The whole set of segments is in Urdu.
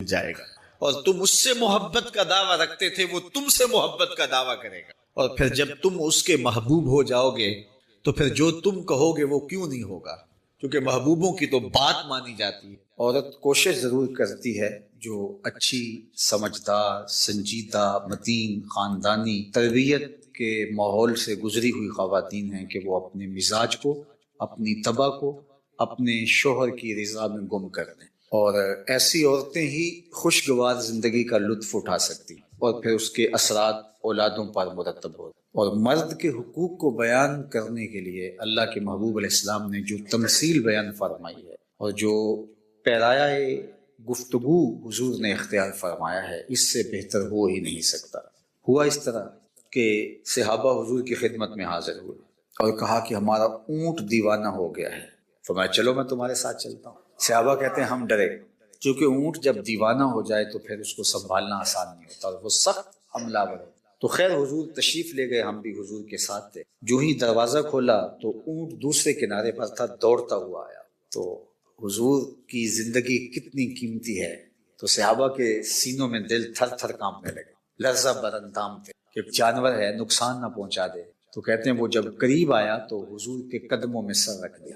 جائے گا، اور تم اس سے محبت کا دعویٰ رکھتے تھے، وہ تم سے محبت کا دعویٰ کرے گا، اور پھر جب تم اس کے محبوب ہو جاؤ گے تو پھر جو تم کہو گے وہ کیوں نہیں ہوگا، کیونکہ محبوبوں کی تو بات مانی جاتی ہے۔ عورت کوشش ضرور کرتی ہے، جو اچھی، سمجھدار، سنجیدہ، متین، خاندانی تربیت کے ماحول سے گزری ہوئی خواتین ہیں، کہ وہ اپنے مزاج کو، اپنی طبع کو اپنے شوہر کی رضا میں گم کر دیں، اور ایسی عورتیں ہی خوشگوار زندگی کا لطف اٹھا سکتی، اور پھر اس کے اثرات اولادوں پر مرتب ہو۔ اور مرد کے حقوق کو بیان کرنے کے لیے اللہ کے محبوب علیہ السلام نے جو تمثیل بیان فرمائی ہے، اور جو پیرایہ گفتگو حضور نے اختیار فرمایا ہے، اس سے بہتر ہو ہی نہیں سکتا۔ ہوا اس طرح کہ صحابہ حضور کی خدمت میں حاضر ہوئے اور کہا کہ ہمارا اونٹ دیوانہ ہو گیا ہے۔ فرمایا چلو میں تمہارے ساتھ چلتا ہوں۔ صحابہ کہتے ہیں ہم ڈرے، چونکہ اونٹ جب دیوانہ ہو جائے تو پھر اس کو سنبھالنا آسان نہیں ہوتا، اور وہ سخت حملہ آور ہے۔ تو خیر حضور تشریف لے گئے، ہم بھی حضور کے ساتھ تھے۔ جو ہی دروازہ کھولا تو اونٹ دوسرے کنارے پر تھا، دوڑتا ہوا آیا۔ تو حضور کی زندگی کتنی قیمتی ہے، تو صحابہ کے سینوں میں دل تھر تھر کانپنے لگے، لرزہ بر اندام تھے کہ جانور ہے نقصان نہ پہنچا دے۔ تو کہتے ہیں وہ جب قریب آیا تو حضور کے قدموں میں سر رکھ دیا،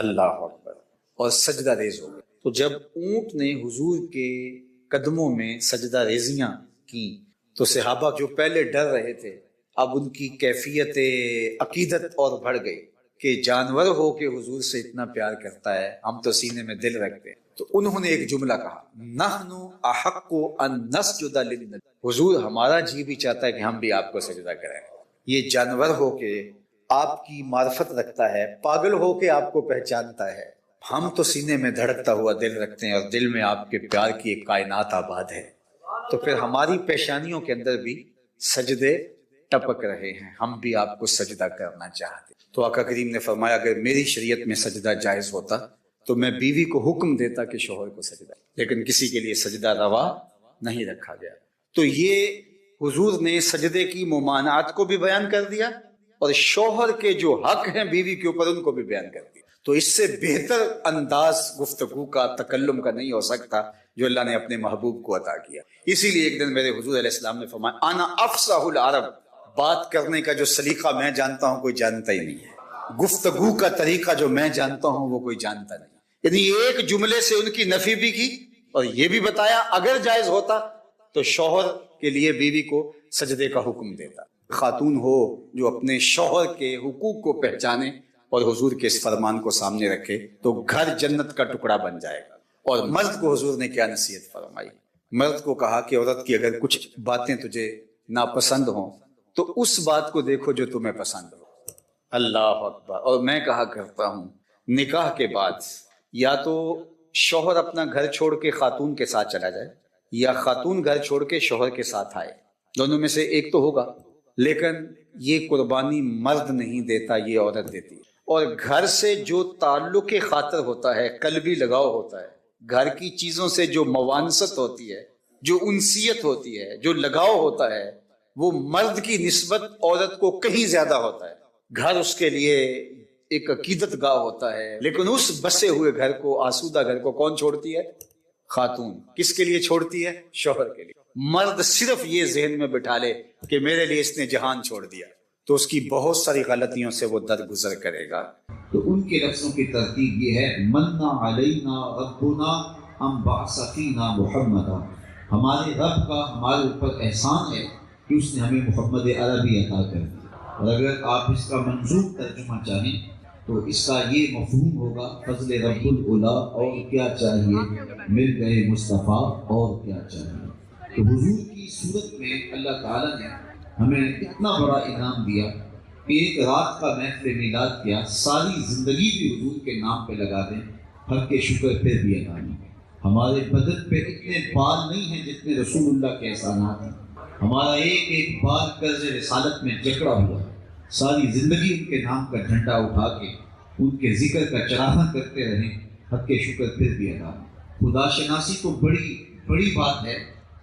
اللہ اکبر، اور سجدہ ریز ہو گئے۔ تو جب اونٹ نے حضور کے قدموں میں سجدہ ریزیاں کی تو صحابہ جو پہلے ڈر رہے تھے، اب ان کی کیفیت عقیدت اور بڑھ گئی کہ جانور ہو کے حضور سے اتنا پیار کرتا ہے، ہم تو سینے میں دل رکھتے ہیں۔ تو انہوں نے ایک جملہ کہا، نحن احق ان نسجد للنبی، حضور ہمارا جی بھی چاہتا ہے کہ ہم بھی آپ کو سجدہ کریں۔ یہ جانور ہو کے آپ کی معرفت رکھتا ہے، پاگل ہو کے آپ کو پہچانتا ہے، ہم تو سینے میں دھڑکتا ہوا دل رکھتے ہیں، اور دل میں آپ کے پیار کی ایک کائنات آباد ہے۔ تو پھر ہماری پیشانیوں کے اندر بھی سجدے ٹپک رہے ہیں، ہم بھی آپ کو سجدہ کرنا چاہتے۔ تو آقا کریم نے فرمایا اگر میری شریعت میں سجدہ جائز ہوتا تو میں بیوی کو حکم دیتا کہ شوہر کو سجدہ، لیکن کسی کے لیے سجدہ روا نہیں رکھا گیا۔ تو یہ حضور نے سجدے کی ممانعات کو بھی بیان کر دیا، اور شوہر کے جو حق ہیں بیوی کے اوپر ان کو بھی بیان کر دیا۔ تو اس سے بہتر انداز گفتگو کا، تکلم کا نہیں ہو سکتا جو اللہ نے اپنے محبوب کو عطا کیا۔ اسی لیے ایک دن میرے حضور علیہ السلام نے فرمایا انا افصح العرب، بات کرنے کا جو سلیقہ میں جانتا ہوں کوئی جانتا ہی نہیں ہے، گفتگو کا طریقہ جو میں جانتا ہوں وہ کوئی جانتا نہیں۔ یعنی ایک جملے سے ان کی نفی بھی کی، اور یہ بھی بتایا اگر جائز ہوتا تو شوہر کے لیے بیوی کو سجدے کا حکم دیتا۔ خاتون ہو جو اپنے شوہر کے حقوق کو پہچانے اور حضور کے اس فرمان کو سامنے رکھے تو گھر جنت کا ٹکڑا بن جائے گا۔ اور مرد کو حضور نے کیا نصیحت فرمائی؟ مرد کو کہا کہ عورت کی اگر کچھ باتیں تجھے ناپسند ہوں تو اس بات کو دیکھو جو تمہیں پسند ہو۔ اللہ اکبر۔ اور میں کہا کرتا ہوں نکاح کے بعد یا تو شوہر اپنا گھر چھوڑ کے خاتون کے ساتھ چلا جائے، یا خاتون گھر چھوڑ کے شوہر کے ساتھ آئے، دونوں میں سے ایک تو ہوگا، لیکن یہ قربانی مرد نہیں دیتا، یہ عورت دیتی ہے۔ اور گھر سے جو تعلق خاطر ہوتا ہے، قلبی لگاؤ ہوتا ہے، گھر کی چیزوں سے جو موانست ہوتی ہے، جو انسیت ہوتی ہے، جو لگاؤ ہوتا ہے، وہ مرد کی نسبت عورت کو کہیں زیادہ ہوتا ہے۔ گھر اس کے لیے ایک عقیدت گاہ ہوتا ہے، لیکن اس بسے ہوئے گھر کو، آسودہ گھر کو کون چھوڑتی ہے؟ خاتون۔ کس کے لیے چھوڑتی ہے؟ شوہر کے لیے۔ مرد صرف یہ ذہن میں بٹھا لے کہ میرے لیے اس نے جہان چھوڑ دیا تو اس کی بہت ساری غلطیوں سے وہ درگزر کرے گا۔ تو ان کے لفظوں کی ترتیب یہ ہے، منّا علینا ربنا ام بعث فینا محمدا، ہمارے رب کا ہمارے اوپر احسان ہے کہ اس نے ہمیں محمد عربی عطا کر دیا۔ اور اگر آپ اس کا منظوم ترجمہ چاہیں تو اس کا یہ مفہوم ہوگا، فضل رب الاولا، اور کیا چاہیے، مل گئے مصطفیٰ، اور کیا چاہیے۔ تو حضور کی صورت میں اللہ تعالیٰ نے ہمیں اتنا بڑا انعام دیا کہ ایک رات کا محفل میلاد کیا، ساری زندگی بھی حضور کے نام پہ لگا دیں، حق کے شکر پھر بھی ادا نہیں۔ ہمارے بدن پہ اتنے بال نہیں ہیں جتنے رسول اللہ کے احسانات ہیں۔ ہمارا ایک ایک بال قرض رسالت میں جکڑا ہوا، ساری زندگی ان کے نام کا جھنڈا اٹھا کے ان کے ذکر کا چراغاں کرتے رہیں، حق کے شکر پھر بھی ادا نہیں۔ خدا شناسی تو بڑی بڑی بات ہے،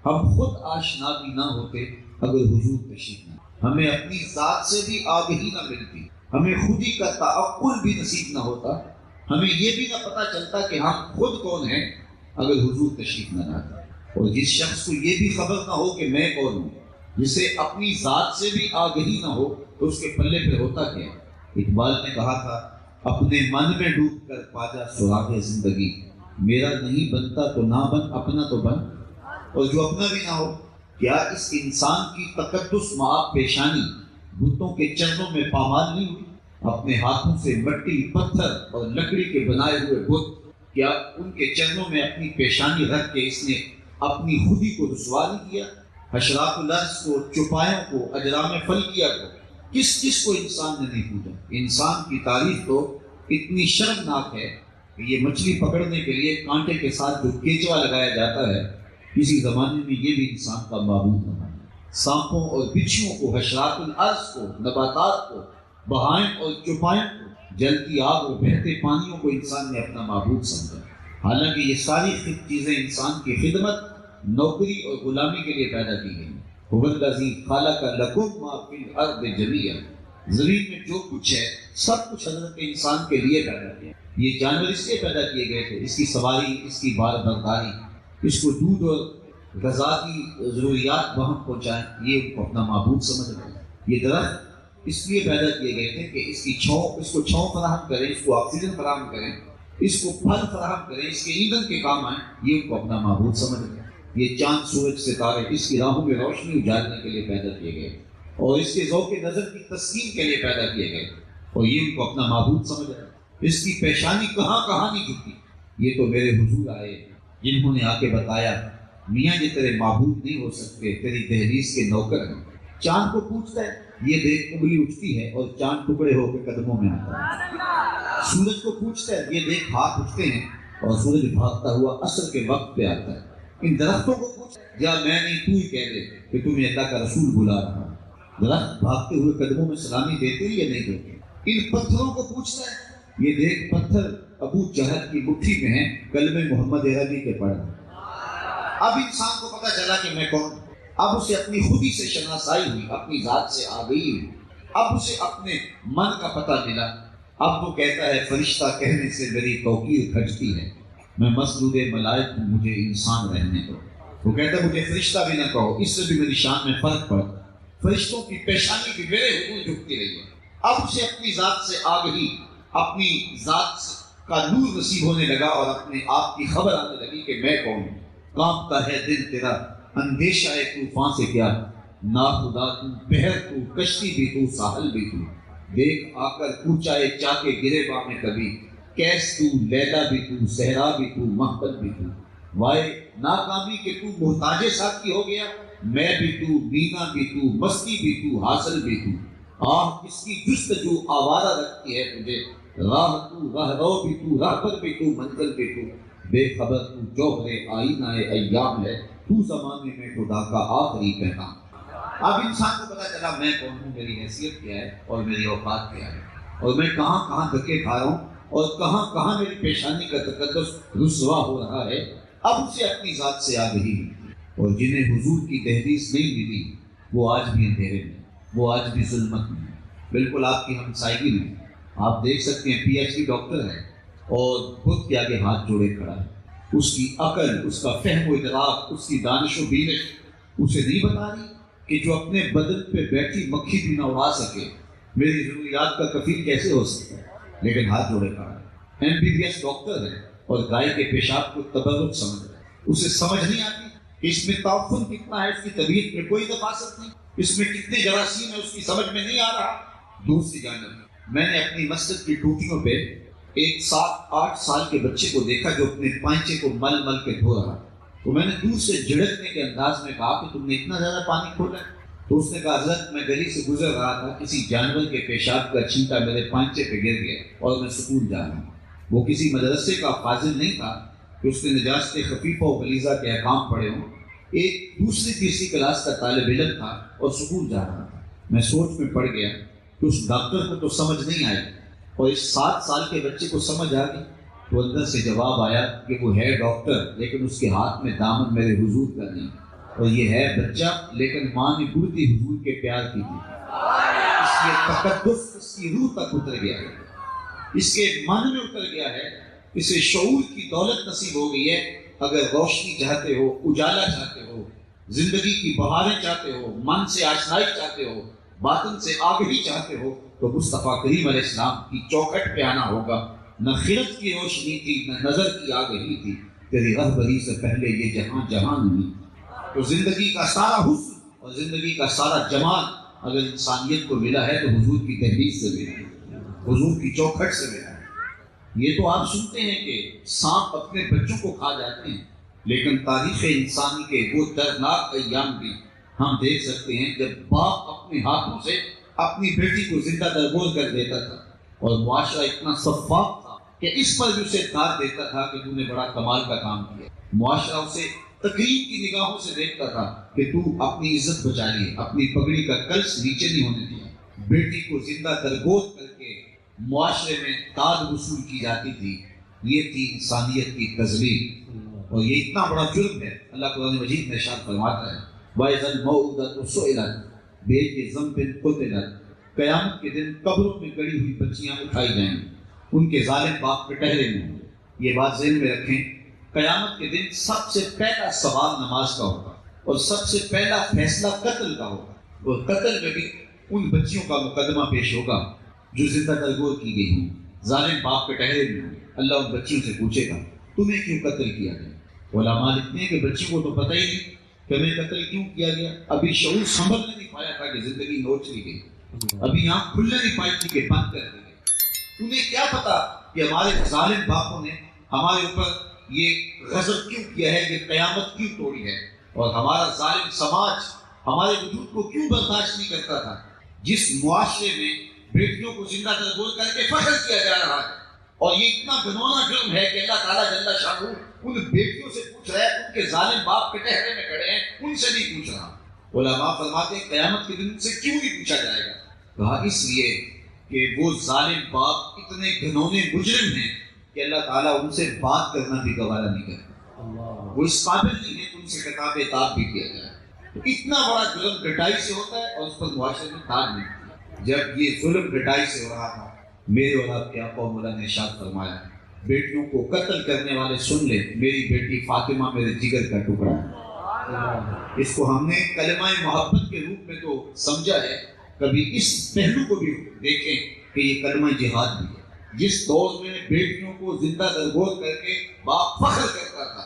ہم خود آشنا بھی نہ ہوتے اگر حضور تشریف نہ، ہمیں اپنی ذات سے بھی آگہی نہ ملتی، ہمیں خود ہی کا تعقل بھی نصیب نہ ہوتا، ہمیں یہ بھی نہ پتہ چلتا کہ ہم خود کون ہیں اگر حضور تشریف نہ لاتے. اور جس شخص کو یہ بھی خبر نہ ہو کہ میں کون ہوں، جسے اپنی ذات سے بھی آگہی نہ ہو، تو اس کے پلے پہ ہوتا کیا؟ اقبال نے کہا تھا اپنے من میں ڈوب کر پاجا سراغ زندگی، میرا نہیں بنتا تو نہ بن، اپنا تو بن. اور جو اپنا بھی نہ ہو، کیا اس انسان کی تقدس معاب پیشانی بتوں کے چرنوں میں پامال نہیں ہوئی؟ اپنے ہاتھوں سے مٹی، پتھر اور لکڑی کے بنائے ہوئے بت، کیا ان کے چرنوں میں اپنی پیشانی رکھ کے اس نے اپنی خودی کو رسوا نہیں کیا؟ حشرات الارض کو، چوپایوں کو، اجرام فلکیہ کو، کس کو انسان نے نہیں پوجا؟ انسان کی تاریخ تو اتنی شرمناک ہے کہ یہ مچھلی پکڑنے کے لیے کانٹے کے ساتھ جو کیچوا لگایا جاتا ہے، کسی زمانے میں یہ بھی انسان کا معبود بنا. سانپوں اور بچھوؤں کو، حشرات الارض کو، نباتات کو، بہائم اور چوپایوں کو، جلتی آگ اور بہتے پانیوں کو انسان نے اپنا معبود سمجھا. حالانکہ یہ ساری چیزیں انسان کی خدمت، نوکری اور غلامی کے لیے پیدا کی گئی. هو الذی خلق لکم ما فی الارض جمیعا، زمین میں جو کچھ ہے سب کچھ حضرت انسان کے لیے پیدا کیا. یہ جانور اس لیے پیدا کیے گئے تھے، اس کی سواری، اس کی بار برداری، اس کو دودھ اور غذا کی ضروریات وہاں پہنچائیں، یہ ان کو اپنا معبود سمجھ رہے ہیں. یہ درخت اس لیے پیدا کیے گئے تھے کہ اس کو چھاؤں فراہم کریں، اس کو آکسیجن فراہم کریں، اس کو پھل فراہم کریں، اس کے ایندھن کے کام آئیں، یہ ان کو اپنا معبود سمجھ رہے ہیں. یہ چاند، سورج، ستارے اس کی راہوں میں روشنی اجالنے کے لیے پیدا کیے گئے اور اس کے ذوق نظر کی تسکین کے لیے پیدا کیے گئے اور یہ ان کو اپنا معبود سمجھ رہے ہیں. اس کی پیشانی کہاں کہاں نہیں جھکتی. یہ تو میرے حضور آئے جنہوں نے آ کے بتایا میاں یہ تیرے معبود نہیں ہو سکتے، تیری دہلیز کے نوکر ہیں. چاند کو پوچھتا ہے، یہ دیکھ انگلی اٹھتی ہے اور چاند ٹکڑے ہو کے قدموں میں آتا ہے. سورج کو پوچھتا ہے، یہ دیکھ ہاتھ اٹھتے ہیں اور سورج بھاگتا ہوا عصر کے وقت پہ آتا ہے. ان درختوں کو پوچھتا ہے، یا میں نہیں تو ہی کہہ دے کہ تمہیں اللہ کا رسول بلا رہا ہے. درخت بھاگتے ہوئے قدموں میں سلامی دیتے ہیں یا نہیں دیتے؟ ان پتھروں کو پوچھتا ہے، یہ دیکھ پتھر ابو جہل کی مٹھی میں ہیں، کلمے محمد عربی کے پڑھ. اب انسان کو پتہ چلا کہ میں کون ہوں. اب اسے اپنی خودی سے شناسائی ہوئی، اپنی ذات سے آگئی ہوئی. اب اسے اپنے من کا پتہ ملا. اب وہ کہتا ہے فرشتہ کہنے سے میری توقیر گھٹتی ہے، میں مسجود ملائک ہوں، مجھے انسان رہنے دو. وہ کہتا ہے مجھے فرشتہ بھی نہ کہو، اس سے بھی میری شان میں فرق پڑ. فرشتوں کی پیشانی بھی میرے حضور جھکتی رہی ہے. اب اسے اپنی ذات سے آگہی، اپنی ذات کا نور نصیب ہونے لگا اور اپنے آپ کی خبر آنے لگی کہ میں کون ہوں. کانپتا ہے دل تیرا، اندیشہ ہے طوفان سے کیا، ناخدا تو، بحر تو، کشتی بھی تو، ساحل بھی تو. دیکھ آ کر کوچائے چاکے گریباں میں کبھی، کیس تو، لیلا بھی تو، صحرا بھی تو، محبت بھی تو. وائے ناکامی کہ تو محتاج ساتھی ہو گیا، میں بھی تو، مینا بھی تو، مستی بھی تو، حاصل بھی تو. آہ اس کی جستجو آوارہ رکھتی ہے تجھے، راہ تو، راہ رو بھی تو، راہبر بھی تو، منزل بھی تو. بے خبر تو جوہر آئینہ ایام ہے، تو زمانے میں خدا کا آخری پیغام. اب انسان کو پتا چلا میں کون ہوں، میری حیثیت کیا ہے اور میری اوقات کیا ہے اور میں کہاں کہاں دھکے کھا رہا ہوں اور کہاں کہاں میری پیشانی کا تقدس رسوا ہو رہا ہے. اب اسے اپنی ذات سے آگہی ہوئی. اور جنہیں حضور کی دہلیز نہیں ملی وہ آج بھی اندھیرے میں، وہ آج بھی ظلمت میں. بالکل آپ کی ہمسائیگی میں آپ دیکھ سکتے ہیں PhD ڈاکٹر ہے اور خود کے آگے ہاتھ جوڑے کھڑا ہے. اس کی عقل، اس کا فہم و ادراک، اس کی دانش و بینش اسے نہیں بتا رہی کہ جو اپنے بدن پہ بیٹھی مکھی بھی نہ اڑا سکے میری ضروریات کا کفیل کیسے ہو سکتا ہے. لیکن ہاتھ جوڑے کھڑا ہے. MBBS ڈاکٹر ہے اور گائے کے پیشاب کو تبرک سمجھ رہا ہے. اسے سمجھ نہیں آتی کہ اس میں تعفن کتنا ہے، اس کی طبیعت میں کوئی نفاست نہیں، اس میں کتنے جراثیم ہیں اس کی سمجھ میں نہیں آ رہا. دوسری جانب میں نے اپنی مسجد کی ٹوٹیوں پہ ایک 7-8 سال کے بچے کو دیکھا جو اپنے پائنچے کو مل مل کے دھو رہا. تو میں نے دور سے جھڑکنے کے انداز میں کہا کہ تم نے اتنا زیادہ پانی کھولا ہے؟ تو اس نے کہا حضرت میں گلی سے گزر رہا تھا، کسی جانور کے پیشاب کا چھینٹا میرے پائنچے پہ گر گیا اور میں سکول جا رہا ہوں. وہ کسی مدرسے کا فاضل نہیں تھا کہ اس نے نجاست خفیفہ و غلیظہ کے احکام پڑھے ہوں. ایک دوسری تیسری کلاس کا طالب علم تھا اور سکول جا رہا تھا. میں سوچ میں پڑ گیا کہ اس ڈاکٹر کو تو سمجھ نہیں آئی اور اس 7 سال کے بچے کو سمجھ آ گئی. تو اندر سے جواب آیا کہ وہ ہے ڈاکٹر لیکن اس کے ہاتھ میں دامن میرے حضور کا نہیں، اور یہ ہے بچہ لیکن ماں نے گڑتی حضور کے پیار کی تھی. اس کے تقدس اس کی روح تک اتر گیا ہے، اس کے من میں اتر گیا ہے، اسے شعور کی دولت نصیب ہو گئی ہے اگر روشنی چاہتے ہو، اجالا چاہتے ہو، زندگی کی بہاریں چاہتے ہو، من سے آشنائی چاہتے ہو، باطن سے آگہی چاہتے ہو، تو مصطفیٰ کریم علیہ السلام کی چوکھٹ پہ آنا ہوگا۔ نہ خرد کی روشنی تھی، نہ نظر کی آگہی تھی، تیری رہبری سے پہلے یہ جہاں جہان نہیں۔ تو زندگی کا سارا حسن اور زندگی کا سارا جمال اگر انسانیت کو ملا ہے تو حضور کی تحریر سے ملا ہے، حضور کی چوکھٹ سے ملا ہے۔ یہ تو آپ سنتے ہیں کہ سانپ اپنے بچوں کو کھا جاتے ہیں، لیکن تاریخ انسانی کے وہ دردناک ایام بھی ہم دیکھ سکتے ہیں جب باپ اپنے ہاتھوں سے اپنی بیٹی کو زندہ درگور کر دیتا تھا، اور معاشرہ اتنا شفاف تھا کہ اس پر بھی اسے داد دیتا تھا کہ تو نے بڑا کمال کا کام کیا۔ معاشرہ اسے تقریب کی نگاہوں سے دیکھتا تھا کہ تو اپنی عزت بچا لی، اپنی پگڑی کا کلش نیچے نہیں ہونے دیا۔ بیٹی کو زندہ درگور کر کے معاشرے میں داد وصول کی جاتی تھی، یہ تھی انسانیت کی تذلیل، اور یہ اتنا بڑا جرم ہے۔ اللہ قرآن مجید میں ارشاد فرماتا ہے وَإِذَا الْمَوْءُودَةُ سُئِلَتْ بِأَيِّ ذَنبٍ قُتِلَتْ، قیامت کے دن قبروں میں گڑی ہوئی بچیاں اٹھائی جائیں گی، ان کے ظالم باپ کٹہرے میں ہوں گے۔ یہ بات ذہن میں رکھیں، قیامت کے دن سب سے پہلا سوال نماز کا ہوگا، اور سب سے پہلا فیصلہ قتل کا ہوگا، اور قتل میں بھی ان بچیوں کا مقدمہ پیش ہوگا جو زندہ درگور کی گئی ہوں، ظالم باپ کٹہرے میں ہوں۔ اللہ ان بچیوں سے پوچھے گا تمہیں کیوں قتل کیا گیا؟ علماء لکھتے ہیں کہ بچی کو تو پتہ ہی نہیں کہ ہمیں قتل کیوں کیا گیا، ابھی شعور سنبھلنے نہیں پایا تھا کہ زندگی نوچ لی گئی، ابھی آنکھ کھلنے نہیں پائی تھی کہ بند کر دی گئی۔ انہیں کیا پتا کہ ہمارے ظالم باپوں نے ہمارے اوپر یہ غضب کیوں کیا ہے، یہ قیامت کیوں توڑی ہے، اور ہمارا ظالم سماج ہمارے وجود کو کیوں برداشت نہیں کرتا تھا۔ جس معاشرے میں بیٹیوں کو زندہ درگور کر کے فخر کیا جا رہا ہے، اور یہ اتنا گھنونا جرم ہے کہ اللہ تعالیٰ جل شانہ ان بیٹیوں سے پوچھ رہا ہے، ان کے ظالم باپ کٹہرے میں کھڑے ہیں، ان سے نہیں پوچھ رہا۔ علماء فرماتے ہیں قیامت کے دن سے کیوں نہیں پوچھا جائے گا؟ کہا اس لیے کہ وہ ظالم باپ اتنے گھنونے مجرم ہیں کہ اللہ تعالیٰ ان سے بات کرنا بھی گوارا نہیں کرتا، وہ اس قابل نہیں ہے کہ ان سے خطاب عتاب بھی کیا جائے۔ تو اتنا بڑا ظلم گٹائی سے ہوتا ہے اور اس پر معاشرے میں داد نہیں ہوتی۔ جب یہ ظلم گٹائی سے ہو رہا تھا، میرے اور آپ کے آقا و مولا نے ارشاد فرمایا بیٹیوں کو قتل کرنے والے سن لے، میری بیٹی فاطمہ میرے جگر کا ٹکڑا ہے۔ اس کو ہم نے کلمہ محبت کے روپ میں تو سمجھا ہے، کبھی اس پہلو کو بھی دیکھیں کہ یہ کلمہ جہاد بھی ہے۔ جس دور میں بیٹیوں کو زندہ درگور کر کے باپ فخر کرتا تھا،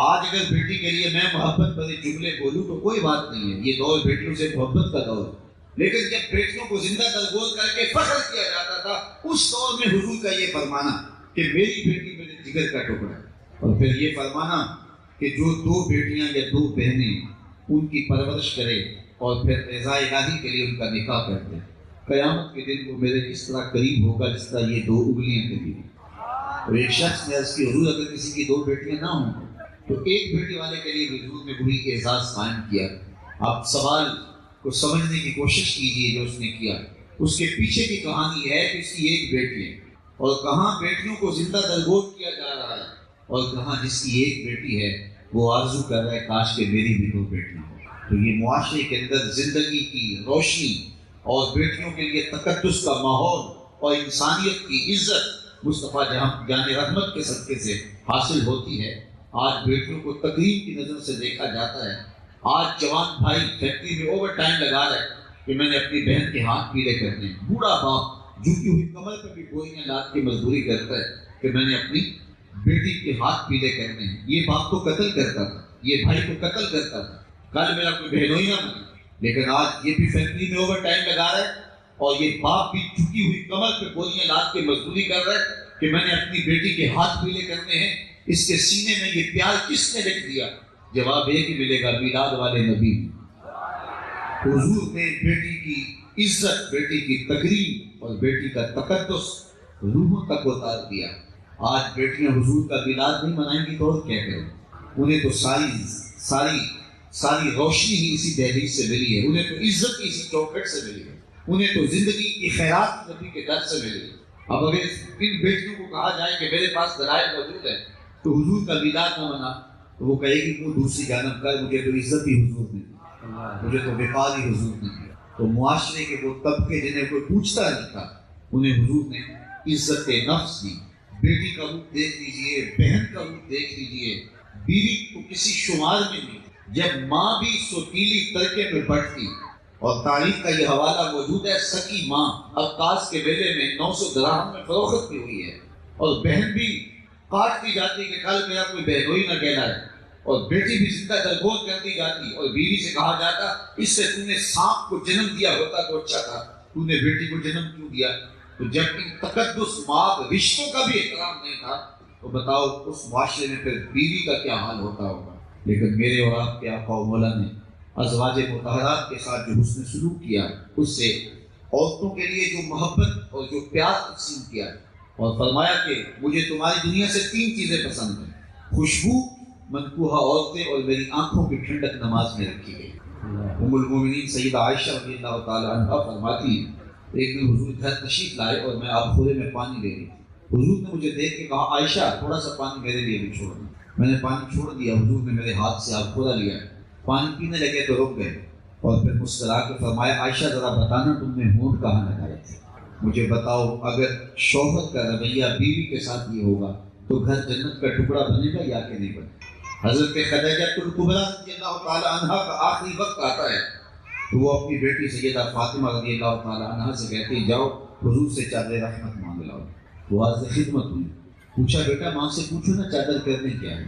آج اگر بیٹی کے لیے میں محبت بھرے جملے بولوں تو کوئی بات نہیں ہے، یہ دور بیٹیوں سے محبت کا دور ہے۔ لیکن جب بیٹیوں کو زندہ درگور کر کے فخر کیا جاتا تھا، اس دور میں حضور کا یہ فرمانا کہ میری بیٹی میرے جگر کا ٹکڑا ہے، اور پھر یہ فرمانا کہ جو دو بیٹیاں یا دو بہنیں ان کی پرورش کرے اور پھر رضا الہی کے لیے ان کا نکاح کر دے، قیامت کے دن وہ میرے اس طرح قریب ہوگا جس طرح یہ دو انگلیاں قریب ہیں۔ اور ایک شخص نے عرض کی حضور اگر کسی کی دو بیٹیاں نہ ہوں تو ایک بیٹی والے کے لیے حضور نے وہی اعزاز قائم کیا۔ آپ سوال کو سمجھنے کی کوشش کیجیے جو اس نے کیا، اس کے پیچھے کی کہانی ہے کہ اس کی ایک بیٹی ہے، اور کہاں بیٹیوں کو زندہ درگور کیا جا رہا ہے، اور کہاں جس کی ایک بیٹی ہے وہ آرزو کر رہا ہے کاش کہ میری بھی دو بیٹیاں ہوں۔ تو یہ معاشرے کے اندر زندگی کی روشنی اور بیٹیوں کے لیے تقدس کا ماحول اور انسانیت کی عزت مصطفیٰ جان رحمت کے صدقے سے حاصل ہوتی ہے۔ آج بیٹیوں کو تقریب کی نظر سے دیکھا جاتا ہے۔ آج جوان بھائی فیکٹری میں اوور ٹائم لگا رہے ہیں کہ میں نے اپنی بہن کے ہاتھ پیلے کرنے ہیں، بوڑھا باپ جھکی ہوئی کمر پہ بھی گولیاں لاد کے مزدوری کرتا ہے کہ میں نے اپنی بیٹی کے ہاتھ پیلے کرنے ہیں۔ یہ باپ کو قتل کرتا تھا، یہ بھائی کو قتل کرتا تھا، کل میرا کوئی بہنوئی نہ بنے، لیکن آج یہ بھی فیکٹری میں اوور ٹائم لگا رہا ہے، اور یہ باپ بھی جھکی ہوئی کمر پہ گولیاں لاد کے مزدوری کر رہا ہے کہ میں نے اپنی بیٹی کے ہاتھ پیلے کرنے ہیں۔ اس کے سینے میں یہ پیار کس نے لکھ دیا؟ جواب ایک ہی ملے گا، میلاد والے نبی۔ حضور نے بیٹی کی عزت، بیٹی کی تقریب اور بیٹی کا تقدس روحوں تک اتار دیا۔ آج بیٹیاں حضور کا میلاد نہیں منائیں گی تو اور کیا کریں؟ انہیں تو ساری روشنی ہی اسی دہلیز سے ملی ہے، انہیں تو عزت کی اسی چوکھٹ سے ملی ہے، انہیں تو زندگی کی خیرات نبی کے در سے ملی ہے۔ اب اگر ان بیٹیوں کو کہا جائے کہ میرے پاس دلائل موجود ہے تو حضور کا میلاد نہ منا، تو وہ کہے گی وہ دوسری جانب کر، مجھے تو عزت ہی حضور نے دی، مجھے تو وقار ہی حضور نے دیا۔ تو معاشرے کے وہ طبقے جنہیں کوئی پوچھتا نہیں تھا، انہیں حضور نے عزت نفس دی۔ بیٹی کا روپ دیکھ لیجئے، بہن کا روپ دیکھ لیجئے، بیوی تو کسی شمار میں نہیں. جب ماں بھی سوتیلی ترکے میں بڑھتی، اور تاریخ کا یہ حوالہ موجود ہے، سکی ماں عکاس کے میلے میں 900 دراہم میں فروخت بھی ہوئی ہے، اور بہن بھی کاٹ دی جاتی کہ کل میرا کوئی بہنوئی نہ کہلائے، اور بیٹی بھی زندہ درگور کر دی جاتی، اور بیوی سے کہا جاتا اس سے تم نے سانپ کو جنم دیا ہوتا تو اچھا تھا، تم نے بیٹی کو جنم کیوں دیا؟ تو جب ان تقدس ماں رشتوں کا بھی احترام نہیں تھا تو بتاؤ اس معاشرے میں پھر بیوی کا کیا حال ہوتا ہوگا. لیکن میرے اور آپ کے آقا و مولا نے ازواج مطہرات کے ساتھ جو حسن سلوک کیا، اس سے عورتوں کے لیے جو محبت اور جو پیار تقسیم کیا، اور فرمایا کہ مجھے تمہاری دنیا سے 3 چیزیں پسند ہیں: خوشبو، منکوحہ عورتیں، اور میری آنکھوں کی ٹھنڈک نماز میں رکھی گئی. ام المومنین سیدہ عائشہ رضی اللہ تعالی عنہا فرماتی ہیں ایک دن حضور گھر تشریف لائے اور میں آبخورے میں پانی لے رہی تھی. حضور نے مجھے دیکھ کے کہا عائشہ تھوڑا سا پانی میرے لیے بھی چھوڑ دیں. میں نے پانی چھوڑ دیا. حضور نے میرے ہاتھ سے آبخورا لیا، پانی پینے لگے تو رک گئے، اور پھر مسکرا کے فرمایا عائشہ ذرا بتانا تم نے ہونٹ کہاں لگائے تھے؟ مجھے بتاؤ اگر شوہر کا رویہ بیوی کے ساتھ یہ ہوگا تو گھر جنت کا ٹکڑا بنے گا یا کہ نہیں بنے گا؟ حضرت خدیجہ کبریٰ رضی اللہ تعالی عنہا کا آخری وقت آتا ہے تو وہ اپنی بیٹی سیدہ فاطمہ رضی اللہ تعالی عنہا سے کہتی جاؤ حضور سے چادر رحمت مانگ لاؤ. وہ عرض خدمت ہوئی. پوچھا بیٹا ماں سے پوچھو نا چادر کرنے کیا ہے.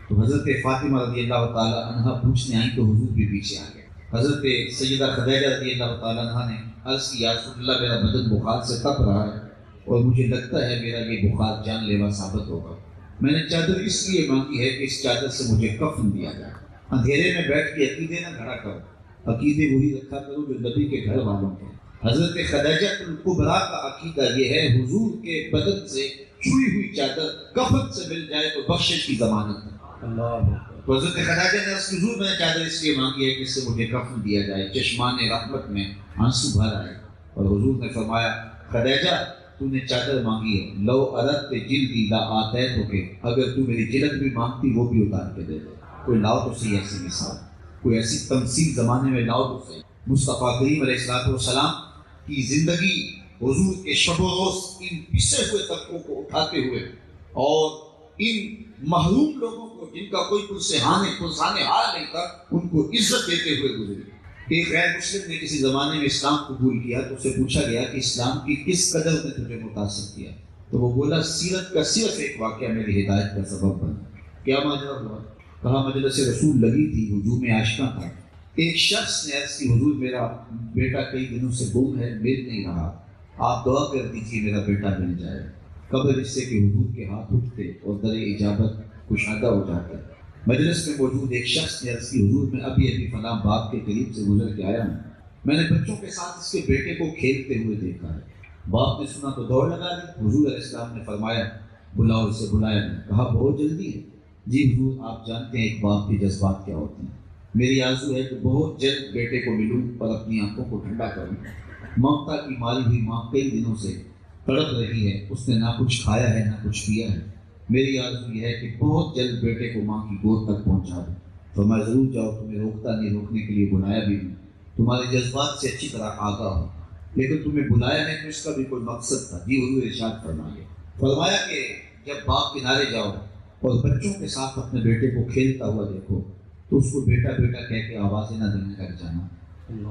تو حضرت فاطمہ رضی اللہ تعالی عنہا پوچھنے آئیں تو حضور بھی پیچھے آ گئے. حضرت سیدہ خدیجہ رضی اللہ تعالی عنہا نے عرض کی یا رسول اللہ میرا بدن بخار سے تپ رہا ہے اور مجھے لگتا ہے میرا یہ بخار جان لیوا ثابت ہوگا. میں نے چادر اس لیے مانگی ہے کہ اس چادر سے مجھے کفن دیا جائے. اندھیرے میں بیٹھ کے عقیدے نہ کھڑا کرو، عقیدے وہی رکھا کرو جو نبی کے گھر والوں کے. حضرت خدیجہ کبریٰ کا عقیدہ یہ ہے حضور کے بدن سے چھوئی ہوئی چادر کفن سے مل جائے تو بخشش کی ضمانت ہے. تو حضرت خدیجہ نے عرض کی حضور میں نے چادر اس لیے مانگی ہے کہ اس سے مجھے کفن دیا جائے. چشمان رحمت میں آنسو بھر آئے اور حضور نے فرمایا خدیجہ تو نے چادر مانگی ہے، لو اردت جلدی لا آتیتک، اگر تو میری جلد بھی مانگتی وہ بھی اتار کے دے دے. کوئی لاؤ تو صحیح ایسی مثال، کوئی ایسی تمثیل زمانے میں لاؤ تو صحیح. مصطفیٰ کریم علیہ السلام کی زندگی حضور کے شب و روز ان پسے ہوئے طبقوں کو اٹھاتے ہوئے اور ان محروم لوگوں کو جن کا کوئی پرسان حال نہیں تھا ان کو عزت دیتے ہوئے گزری. ایک غیر مسلم نے کسی زمانے میں اسلام قبول کیا تو اسے پوچھا گیا کہ اسلام کی کس قدر نے تجھے متاثر کیا؟ تو وہ بولا سیرت کا صرف ایک واقعہ میری ہدایت کا سبب بنا. کیا ماجرا ہوا؟ کہا مجلس رسول لگی تھی، ہجوم عاشقاں تھا. ایک شخص نے عرض کی حضور میرا بیٹا کئی دنوں سے گم ہے، مل نہیں رہا، آپ دعا کر دیجیے میرا بیٹا مل جائے. قبر اس سے کہ حضور کے ہاتھ اٹھتے اور در اجابت کشادہ ہو جاتا. مجلس میں موجود ایک شخص نے عرض کی حضور میں ابھی فلاں باغ کے قریب سے گزر کے آیا ہوں، میں نے بچوں کے ساتھ اس کے بیٹے کو کھیلتے ہوئے دیکھا ہے. باپ نے سنا تو دوڑ لگا دی. حضور علیہ السلام نے فرمایا بلاؤ اسے. بلایا نہیں. کہا بہت جلدی ہے. جی حضور آپ جانتے ہیں ایک باپ کے جذبات کیا ہوتے ہیں. میری آرزو ہے کہ بہت جلد بیٹے کو ملوں اور اپنی آنکھوں کو ٹھنڈا کروں. ممتا کی ماری ہوئی ماں کئی دنوں سے تڑپ رہی ہے، اس نے نہ کچھ کھایا ہے نہ کچھ پیا ہے. میری آرزو یہ ہے کہ بہت جلد بیٹے کو ماں کی گود تک پہنچا دوں. تو میں ضرور جاؤ، تمہیں روکتا نہیں، روکنے کے لیے بلایا بھی نہیں. تمہارے جذبات سے اچھی طرح آگاہ ہو، لیکن تمہیں بلایا ہے تو اس کا بھی کوئی مقصد تھا. جی حضور ارشاد فرمایا کہ جب باغ کنارے جاؤ اور بچوں کے ساتھ اپنے بیٹے کو کھیلتا ہوا دیکھو تو اس کو بیٹا بیٹا کہہ کے آوازیں نہ دینے لگ جانا.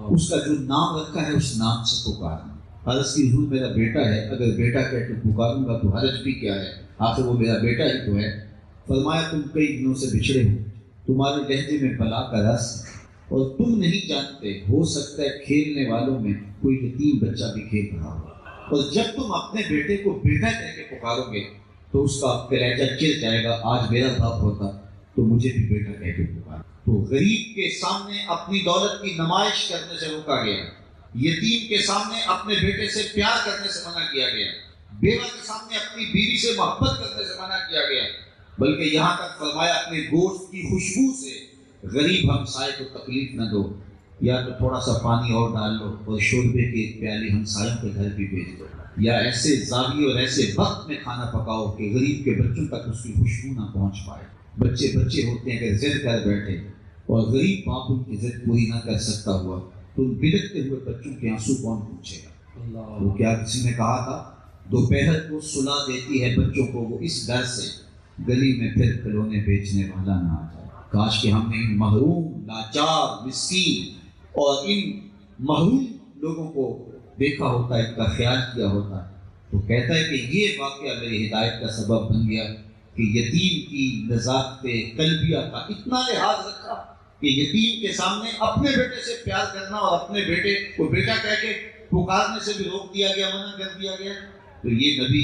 اس کا جو نام رکھا ہے اس نام سے پکارنا. عرض کی حضور میرا بیٹا ہے، اگر بیٹا کہہ کے پکاروں گا تو حرج بھی کیا ہے، آخر وہ میرا بیٹا ہی تو ہے. فرمایا تم کئی دنوں سے بچھڑے ہو، تمہارے لہجے میں بلا کا رس اور تم نہیں جانتے، ہو سکتا ہے کھیلنے والوں میں کوئی یتیم بچہ بھی کھیل رہا ہو، اور جب تم اپنے بیٹے کو بیٹا کہہ کے پکارو گے تو اس کا کلیجہ چل جائے گا. آج میرا باپ ہوتا تو مجھے بھی بیٹا کہہ کے پکار. تو غریب کے سامنے اپنی دولت کی نمائش کرنے سے روکا گیا، یتیم کے سامنے اپنے بیٹے سے پیار کرنے سے منع کیا گیا، بیوہ کے سامنے اپنی بیوی سے محبت کرنے سے منع کیا گیا، بلکہ یہاں تک فرمایا اپنے گوشت کی خوشبو سے غریب ہمسائے کو تکلیف نہ دو، یا تو تھوڑا سا پانی اور ڈال لو اور شوربے کے ایک پیالے ہمسایوں کے گھر بھی بھیج دو، یا ایسے زاویے اور ایسے وقت میں کھانا پکاؤ کہ غریب کے بچوں تک اس کی خوشبو نہ پہنچ پائے. بچے ہوتے ہیں کہ ضد کر بیٹھے اور غریب باپ ان کی ضد پوری نہ کر سکتا ہوا تو بلکتے ہوئے بچوں کے آنسو کون پوچھے گا؟ وہ کیا کسی نے کہا تھا دوپہر کو سلا دیتی ہے بچوں کو وہ اس ڈر سے گلی میں پھر کھلونے بیچنے والا نہ آ جائے۔ کاش کہ ہم نے ان محروم، لاچار، مسکین اور ان محروم لوگوں کو دیکھا ہوتا، ان کا خیال کیا ہوتا۔ تو کہتا ہے کہ یہ واقعہ میری ہدایت کا سبب بن گیا کہ یتیم کی نزاکت قلبیہ کا اتنا لحاظ رکھا کہ یتیم کے سامنے اپنے بیٹے سے پیار کرنا اور اپنے بیٹے کو بیٹا کہہ کے پکارنے سے بھی روک دیا گیا، منع کر دیا گیا۔ تو یہ نبی،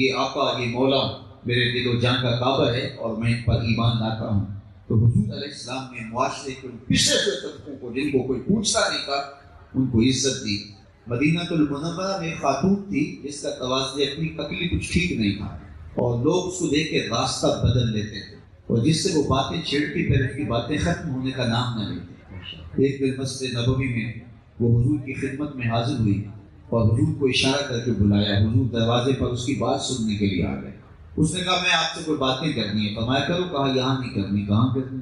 یہ آقا، یہ مولا میرے دل و جان کا کعبہ ہے اور میں ان پر ایمان لاتا ہوں۔ تو حضور علیہ السلام نے معاشرے کے پچھڑے ہوئے طبقوں کو، جن کو کوئی پوچھتا نہیں تھا، ان کو عزت دی۔ مدینہ المنورہ میں خاتون تھی جس کا توازن اپنی عقلی کچھ ٹھیک نہیں تھا اور لوگ اس کو دیکھ کے راستہ بدل لیتے تھے، اور جس سے وہ باتیں چھیڑتی پھر اس کی باتیں ختم ہونے کا نام نہ لیتے۔ ایک دن مسجد نبوی میں وہ حضور کی خدمت میں حاضر ہوئی اور حضور کو اشارہ کر کے بلایا۔ حضور دروازے پر اس کی بات سننے کے لیے آ گئے۔ اس نے کہا میں آپ سے کوئی باتیں کرنی ہے۔ فرمایا کرو۔ کہا یہاں نہیں کرنی۔ کہاں کرنی؟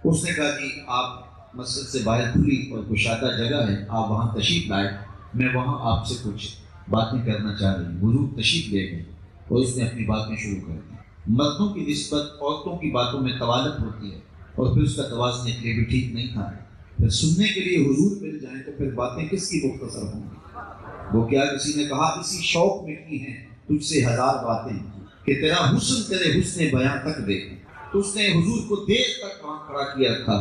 اس نے کہا جی آپ مسجد سے باہر کھلی اور کشادہ جگہ ہے، آپ وہاں تشریف لائے، میں وہاں آپ سے کچھ باتیں کرنا چاہ رہی ہوں۔ حضور تشریف لے گئے اور اس نے اپنی باتیں شروع کر دی۔ مردوں کی نسبت عورتوں کی باتوں میں طوالت ہوتی ہے اور پھر اس کا توازن کے لیے بھی ٹھیک نہیں تھا۔ پھر سننے کے لیے حضور مل جائیں تو پھر باتیں کس کی مختصر ہوں گی؟ وہ کیا کسی نے کہا اسی شوق میں کی ہیں تجھ سے ہزار باتیں کہ تیرا حسن تیرے حسن بیاں تک دیکھیں۔ تو اس نے حضور کو دیر تک وہاں کھڑا کیا رکھا۔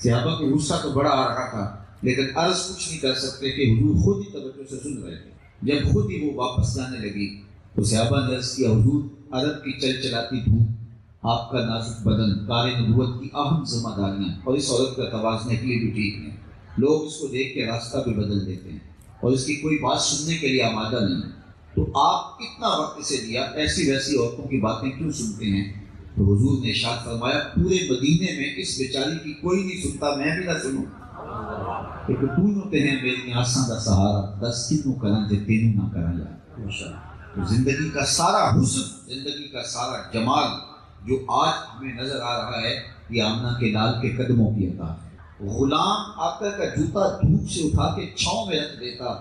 صحابہ کو غصہ تو بڑا آ رہا تھا لیکن عرض کچھ نہیں کر سکتے کہ حضور خود ہی توجہ سے سن رہے تھے۔ جب خود ہی وہ واپس جانے لگی تو صحابہ نے عرض کیا حضور عرب کی چل چلاتی دھوپ، آپ کا نازک بدن، کار نبوت کی اہم ذمہ داریاں اور اس عورت کا توازن کے لیے بھی ٹھیک نہیں۔ لوگ اس کو دیکھ کے راستہ بھی بدل دیتے ہیں اور اس کی کوئی بات سننے کے لیے آمادہ نہیں ہے۔ تو آپ اتنا وقت اسے دیا، ایسی ویسی عورتوں کی باتیں کیوں سنتے ہیں؟ تو حضور نے ارشاد فرمایا پورے مدینے میں اس بیچاری کی کوئی نہیں سنتا، میں بھی نہ سنوں کہ تو ہوتے ہیں میری آساں دا سہارا، دس کنوں کرن تے تینوں نہ کرن یا۔ تو زندگی کا سارا حسن، زندگی کا سارا جمال جو آج ہمیں نظر آ رہا ہے یہ آمنہ کے لال کے قدموں کی عطا ہے۔ غلام آقا کا جوتا دھوپ سے اٹھا کے چھاؤں میں رکھ دیتا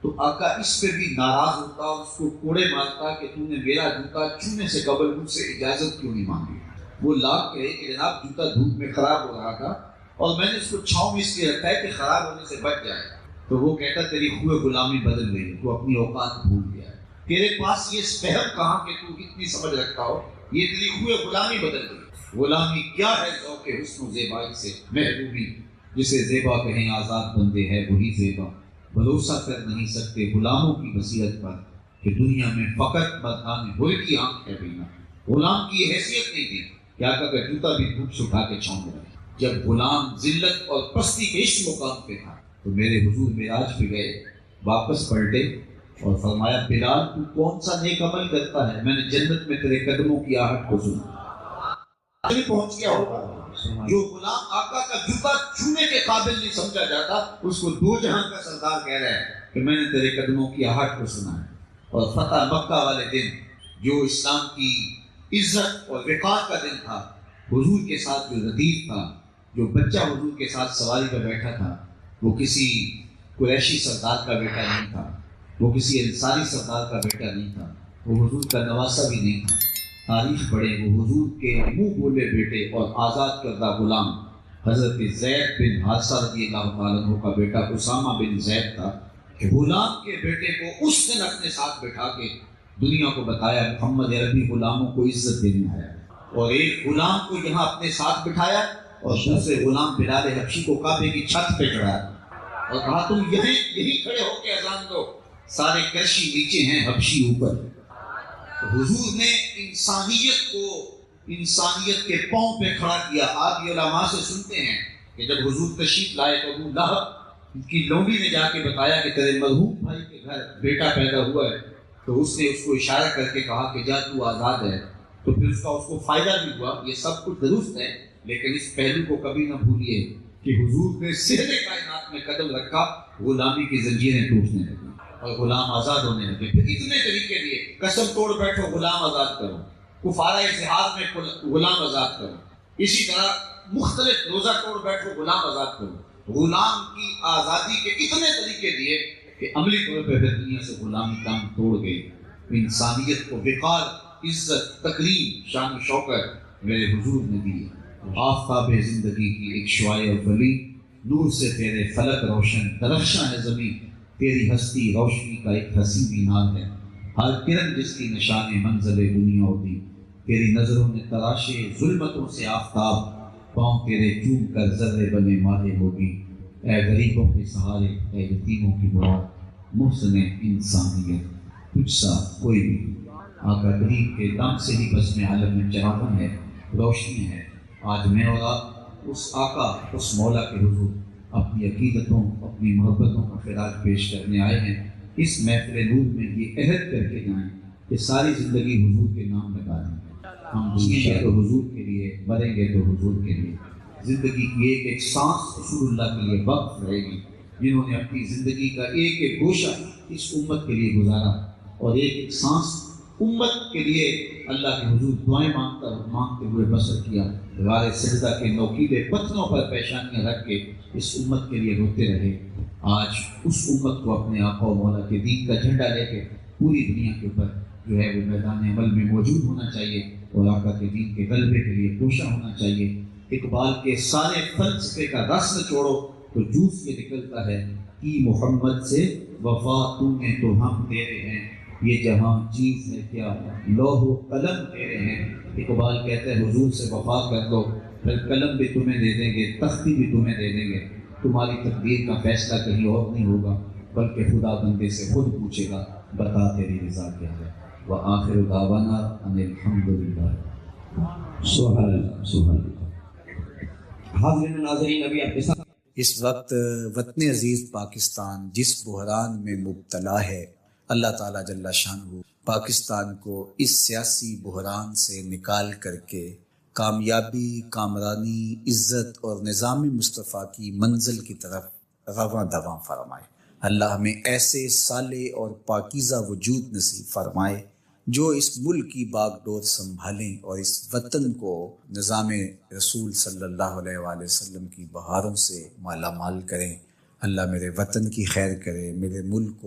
تو آقا اس پہ بھی ناراض ہوتا، اس کو کوڑے مارتا کہ تو نے میرا جوتا چھونے سے قبل مجھ سے اجازت کیوں نہیں مانگی۔ وہ لاکھ کہے کہ جناب جوتا دھوپ میں خراب ہو رہا تھا اور میں نے اس کو چھاؤں میں اس لیے رکھا ہے کہ خراب ہونے سے بچ جائے۔ تو وہ کہتا تیری خوئے غلامی بدل گئی ہے، تو اپنی اوقات بھول گیا ہے، تیرے پاس یہ فہم کہاں کہ تو اتنی سمجھ رکھتا ہو، یہ تیری خوئے غلامی بدل گئی۔ غلامی کیا ہے؟ ذوق حسن و زیبائی سے محرومی، جسے زیبا کہیں آزاد بندے ہے وہی زیبا۔ بھروسہ کر نہیں سکتے غلاموں کی بصیرت پر کہ دنیا میں فقط مردان ہوئے کی آنکھ ہے بینا۔ غلام کی یہ حیثیت نہیں تھی کہ آقا کا جوتا بھی دھوپ سے اٹھا کے چھاؤں میں رکھے۔ جب غلام ذلت اور پستی کے اس مقام پہ تھا تو میرے حضور معراج پہ گئے، واپس پلٹے اور فرمایا بلال تو کون سا نیک عمل کرتا ہے؟ میں نے جنت میں تیرے قدموں کی آہٹ کو سنا۔ پہنچ گیا ہوگا جو غلام آقا کا جوتا چھونے کے قابل نہیں سمجھا جاتا، اس کو دو جہاں کا سردار کہہ رہا ہے کہ میں نے تیرے قدموں کی آہٹ کو سنا ہے۔ اور فتح مکہ والے دن جو اسلام کی عزت اور وقار کا دن تھا، حضور کے ساتھ جو لطیف تھا، جو بچہ حضور کے ساتھ سواری پہ بیٹھا تھا، وہ کسی قریشی سردار کا بیٹا نہیں تھا، وہ کسی انصاری سردار کا بیٹا نہیں تھا، وہ حضور کا نواسہ بھی نہیں تھا۔ تاریخ پڑھے، وہ حضور کے منہ بولے بیٹے اور آزاد کردہ غلام حضرت زید بن حارثہ رضی اللہ تعالیٰ عنہ کا بیٹا اسامہ بن زید تھا کہ غلام کے بیٹے کو اس دن اپنے ساتھ بٹھا کے دنیا کو بتایا محمد عربی غلاموں کو عزت دینے آیا، اور ایک غلام کو یہاں اپنے ساتھ بٹھایا اور دوسرے غلام بلال حبشی کو کعبے کی چھت پہ چڑھایا اور کہا تم یہی کھڑے ہو کے اذان دو، سارے کرشی نیچے ہیں، حبشی اوپر۔ تو حضور نے انسانیت کے پاؤں پہ کھڑا کیا۔ آپ یہ علماء سے سنتے ہیں کہ جب حضور تشریف لائے تو ابو لہب کی لونڈی نے جا کے بتایا کہ تیرے مرحوم بھائی کے گھر بیٹا پیدا ہوا ہے، تو اس نے اس کو اشارہ کر کے کہا کہ جا تو آزاد ہے۔ تو پھر اس کو فائدہ بھی ہوا۔ یہ سب کچھ درست ہے لیکن اس پہلو کو کبھی نہ بھولیے کہ حضور نے سہرے کائنات میں قدم رکھا، غلامی کی زنجیریں ٹوٹنے لگی اور غلام آزاد ہونے لگے۔ پھر اتنے طریقے دیے، قسم توڑ بیٹھو غلام آزاد کرو، کفارہ اتحاد میں غلام آزاد کرو، اسی طرح مختلف روزہ توڑ بیٹھو غلام آزاد کرو۔ غلام کی آزادی کے اتنے طریقے دیے کہ عملی طور پہ پھر دنیا سے غلامی کام توڑ گئی، انسانیت کو وقار عزت، تکریم، شان و شوکت میرے حضور نے دی ہے۔ آفتاب زندگی کی ایک شعاع اولی، نور سے تیرے فلک روشن، درخشاں ہے زمین، تیری ہستی روشنی کا ایک حسین مینار ہے، ہر کرن جس کی نشان منزل دنیا ہوتی، تیری نظروں نے تراشے ظلمتوں سے آفتاب، پاؤں تیرے چوم کر ذرے بنے ماہے ہوگی، اے غریبوں کے سہارے، اے یتیموں کی مراد، محسن انسانیت کچھ سا کوئی بھی۔ آقا کریم کے دم سے ہی بزم عالم میں چراغاں ہے، روشنی ہے۔ آج میں اور آپ اس آقا، اس مولا کے حضور اپنی عقیدتوں، اپنی محبتوں کا خراج پیش کرنے آئے ہیں۔ اس محفل نور میں یہ عہد کر کے جائیں کہ ساری زندگی حضور کے نام لگا دیں۔ ہم جئیں گے تو حضور کے لیے، مریں گے تو حضور کے لیے۔ زندگی کی ایک ایک سانس رسول اللہ کے لیے وقف رہے گی۔ جنہوں نے اپنی زندگی کا ایک ایک گوشہ اس امت کے لیے گزارا اور ایک ایک سانس امت کے لیے اللہ کے حضور دعائیں مانگتے ہوئے بسر کیا، غار سجدہ کے نوکیلے پتھروں پر پیشانیاں رکھ کے اس امت کے لیے روتے رہے۔ آج اس امت کو اپنے آقا و مولا کے دین کا جھنڈا لے کے پوری دنیا کے اوپر جو ہے وہ میدان عمل میں موجود ہونا چاہیے اور آقا کے دین کے غلبے کے لیے کوشاں ہونا چاہیے۔ اقبال کے سارے فلسفے کا رس چھوڑو تو جوس یہ نکلتا ہے کہ محمد سے وفا تم نے تو ہم تیرے ہیں، یہ جہاں چیز ہے کیا لوح و قلم تیرے ہیں۔ اقبال کہتے ہیں حضور سے وفا کر دو، پھر قلم بھی تمہیں دے دیں گے، تختی بھی تمہیں دے دیں گے، تمہاری تقدیر کا فیصلہ کہیں اور نہیں ہوگا بلکہ خدا بندے سے خود پوچھے گا بتا تیری رضا کیا ہے۔ وآخر دعوانا ان الحمدللہ۔ سبحان اللہ، سبحان اللہ۔ حاضرین و ناظرین، ابھی آپ کے ساتھ اس وقت وطن عزیز پاکستان جس بحران میں مبتلا ہے، اللہ تعالیٰ جل شانہ پاکستان کو اس سیاسی بحران سے نکال کر کے کامیابی، کامرانی، عزت اور نظام مصطفیٰ کی منزل کی طرف رواں دواں فرمائے۔ اللہ ہمیں ایسے صالح اور پاکیزہ وجود نصیب فرمائے جو اس ملک کی باغ ڈور سنبھالیں اور اس وطن کو نظام رسول صلی اللہ علیہ وآلہ وسلم کی بہاروں سے مالا مال کریں۔ اللہ میرے وطن کی خیر کرے، میرے ملک کو